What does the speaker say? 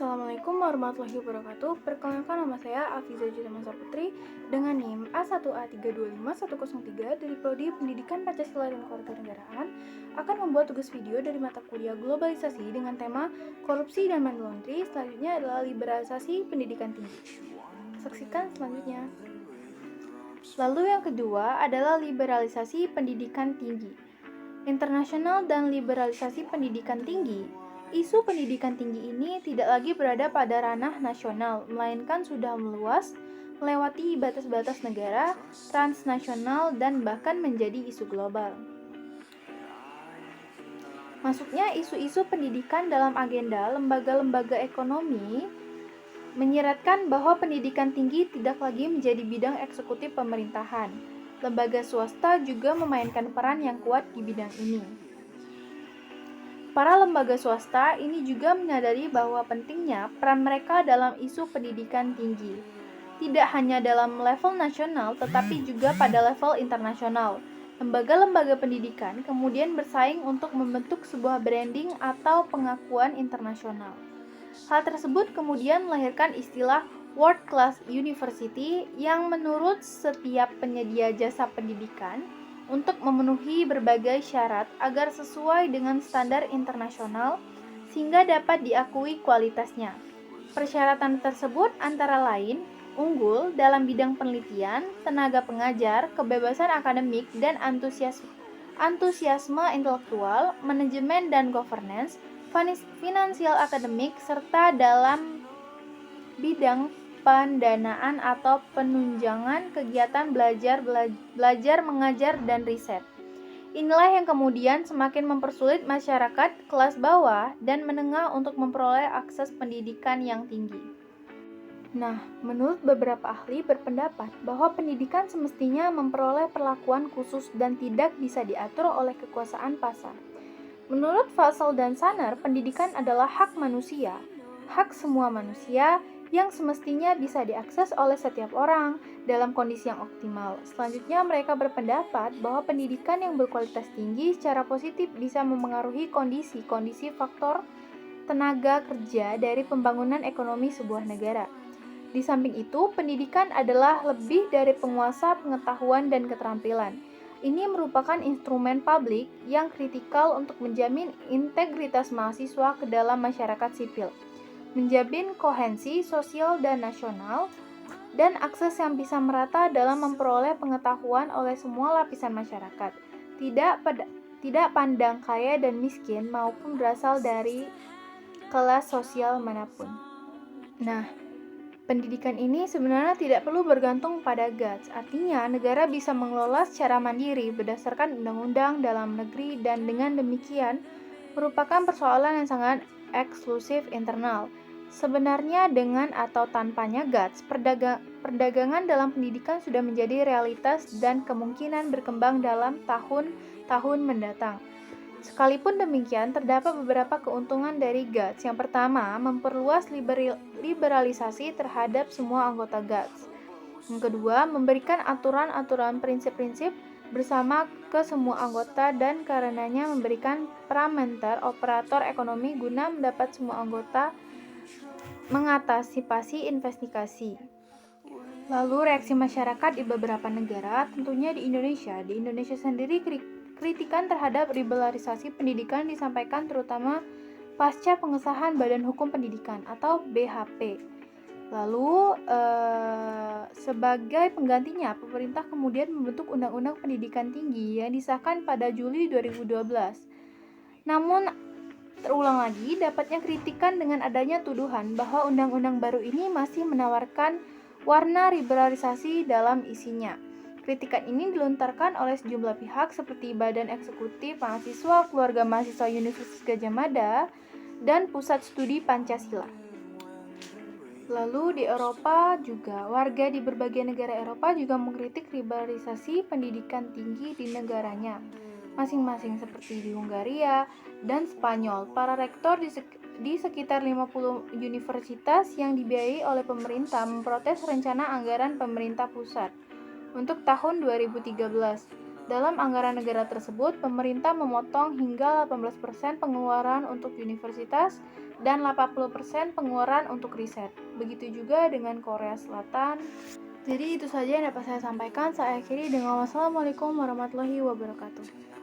Assalamualaikum warahmatullahi wabarakatuh. Perkenalkan, nama saya Afiza Jutamasa Putri dengan NIM A1A325103 dari Prodi Pendidikan Pancasila dan Kewarganegaraan akan membuat tugas video dari mata kuliah globalisasi dengan tema korupsi dan money laundry. Selanjutnya adalah liberalisasi pendidikan tinggi. Saksikan selanjutnya. Lalu yang kedua adalah liberalisasi pendidikan tinggi. Internasional dan liberalisasi pendidikan tinggi. Isu pendidikan tinggi ini tidak lagi berada pada ranah nasional, melainkan sudah meluas, melewati batas-batas negara, transnasional, dan bahkan menjadi isu global. Masuknya isu-isu pendidikan dalam agenda lembaga-lembaga ekonomi menyeratkan bahwa pendidikan tinggi tidak lagi menjadi bidang eksekutif pemerintahan. Lembaga swasta juga memainkan peran yang kuat di bidang ini. Para lembaga swasta ini juga menyadari bahwa pentingnya peran mereka dalam isu pendidikan tinggi, tidak hanya dalam level nasional tetapi juga pada level internasional. Lembaga-lembaga pendidikan kemudian bersaing untuk membentuk sebuah branding atau pengakuan internasional. Hal tersebut kemudian melahirkan istilah World Class University yang menurut setiap penyedia jasa pendidikan untuk memenuhi berbagai syarat agar sesuai dengan standar internasional sehingga dapat diakui kualitasnya. Persyaratan tersebut antara lain unggul dalam bidang penelitian, tenaga pengajar, kebebasan akademik, dan antusiasme intelektual, manajemen dan governance, finansial akademik, serta dalam bidang pendanaan atau penunjangan kegiatan belajar mengajar dan riset. Inilah yang kemudian semakin mempersulit masyarakat kelas bawah dan menengah untuk memperoleh akses pendidikan yang tinggi. Nah, menurut beberapa ahli berpendapat bahwa pendidikan semestinya memperoleh perlakuan khusus dan tidak bisa diatur oleh kekuasaan pasar. Menurut Fasel dan Saner, pendidikan adalah hak manusia, hak semua manusia yang semestinya bisa diakses oleh setiap orang dalam kondisi yang optimal. Selanjutnya, mereka berpendapat bahwa pendidikan yang berkualitas tinggi secara positif bisa memengaruhi kondisi faktor tenaga kerja dari pembangunan ekonomi sebuah negara. Di samping itu, pendidikan adalah lebih dari penguasa pengetahuan dan keterampilan. Ini merupakan instrumen publik yang kritikal untuk menjamin integritas mahasiswa ke dalam masyarakat sipil, menjamin kohensi sosial dan nasional, dan akses yang bisa merata dalam memperoleh pengetahuan oleh semua lapisan masyarakat, tidak pandang kaya dan miskin maupun berasal dari kelas sosial manapun. Nah, pendidikan ini sebenarnya tidak perlu bergantung pada GATS, artinya negara bisa mengelola secara mandiri berdasarkan undang-undang dalam negeri dan dengan demikian merupakan persoalan yang sangat eksklusif internal. Sebenarnya dengan atau tanpanya GATS, perdagangan dalam pendidikan sudah menjadi realitas dan kemungkinan berkembang dalam tahun-tahun mendatang. Sekalipun demikian, terdapat beberapa keuntungan dari GATS. Yang pertama, memperluas liberalisasi terhadap semua anggota GATS. Yang kedua, memberikan aturan-aturan prinsip-prinsip bersama ke semua anggota dan karenanya memberikan parameter operator ekonomi guna mendapat semua anggota mengantisipasi investigasi. Lalu reaksi masyarakat di beberapa negara, tentunya di Indonesia. Di Indonesia sendiri kritikan terhadap liberalisasi pendidikan disampaikan terutama pasca pengesahan Badan Hukum Pendidikan atau BHP. Lalu sebagai penggantinya, pemerintah kemudian membentuk Undang-Undang Pendidikan Tinggi yang disahkan pada Juli 2012. Namun terulang lagi, dapatnya kritikan dengan adanya tuduhan bahwa undang-undang baru ini masih menawarkan warna liberalisasi dalam isinya. Kritikan ini dilontarkan oleh sejumlah pihak seperti Badan Eksekutif Mahasiswa, Keluarga Mahasiswa Universitas Gadjah Mada, dan Pusat Studi Pancasila. Lalu di Eropa juga, warga di berbagai negara Eropa juga mengkritik liberalisasi pendidikan tinggi di negaranya masing-masing seperti di Hungaria dan Spanyol. Para rektor di sekitar 50 universitas yang dibiayai oleh pemerintah memprotes rencana anggaran pemerintah pusat untuk tahun 2013. Dalam anggaran negara tersebut, pemerintah memotong hingga 18% pengeluaran untuk universitas dan 80% pengeluaran untuk riset. Begitu juga dengan Korea Selatan. Jadi itu saja yang dapat saya sampaikan. Saya akhiri dengan wassalamualaikum warahmatullahi wabarakatuh.